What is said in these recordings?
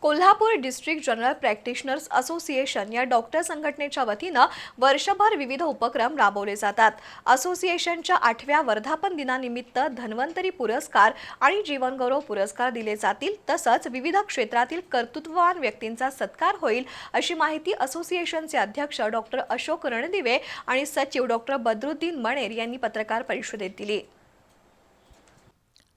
Kolhapur district general practitioners association या doctor संघटनेच्या वतीनं वर्षभर विविध उपक्रम राबवले जातात। असोसिएशनच्या 8व्या वर्धापन दिनानिमित्त धन्वंतरी पुरस्कार आणि जीवनगौरव पुरस्कार दिले जातील, तसंच विविध क्षेत्रातील कर्तृत्ववान व्यक्तींचा सत्कार होईल, अशी माहिती असोसिएशनचे अध्यक्ष डॉक्टर अशोक रणदिवे आणि सचिव डॉक्टर बद्रुद्दीन मणेर यांनी पत्रकार परिषदेत दिली।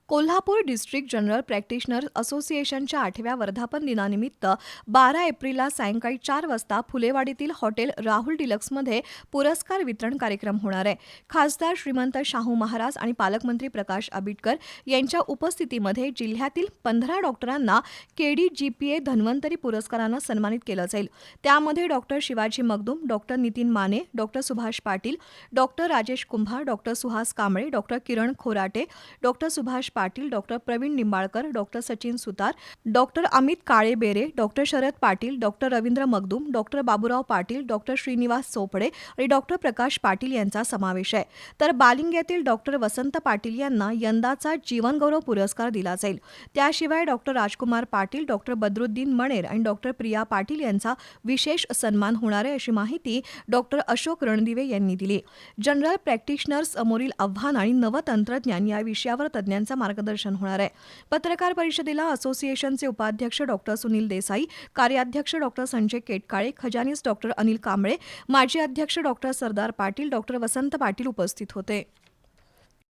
कोल्हापूर डिस्ट्रिक्ट जनरल प्रॅक्टिशनर्स असोसिएशनच्या 8व्या वर्धापन दिनानिमित्त 12 एप्रिलला सायंकाळी 4 वाजता फुलेवाडीतील हॉटेल राहुल डिलक्समध्ये पुरस्कार वितरण कार्यक्रम होणार आहे। खासदार श्रीमंत शाहू महाराज आणि पालकमंत्री प्रकाश आंबेडकर यांच्या उपस्थितीमध्ये जिल्ह्यातील 15 डॉक्टरांना KDGPA धन्वंतरी पुरस्कारानं सन्मानित केलं जाईल। त्यामध्ये doctor Shivaji Magdum, doctor Nitin Mane, doctor Subhash Patil, doctor Rajesh Kumbhar, doctor Suhas Kamble, doctor Kiran Khorate, doctor Subhash Patil, doctor Pravin Nimbalkar, doctor Sachin Sutar, doctor Amit Kalebere, doctor Sharad Patil, doctor Ravindra Magdum, doctor Baburao Patil, doctor Shrinivas Chopde आणि डॉक्टर प्रकाश पाटील यांचा समावेश आहे। तर बालिंग्यातील डॉक्टर वसंत पाटील यांना यंदाचा जीवनगौरव पुरस्कार दिला जाईल। त्याशिवाय डॉक्टर राजकुमार पाटील, डॉक्टर बद्रुद्दीन मणेर आणि डॉक्टर प्रिया पाटील यांचा विशेष सन्मान होणार आहे, अशी माहिती डॉक्टर अशोक रणदिवे यांनी दिली। जनरल प्रॅक्टिशनर्स समोरील आव्हान आणि नवतंत्रज्ञान या विषयावर तज्ज्ञांचा मार्गदर्शन होणार आहे। पत्रकार परिषदेला असोसिएशनचे उपाध्यक्ष डॉक्टर सुनील देसाई, कार्याध्यक्ष डॉक्टर संजय केटकाळे, खजानीस डॉक्टर अनिल कांबळे, माजी अध्यक्ष डॉक्टर सरदार पाटील, डॉक्टर वसंत पाटील उपस्थित होते।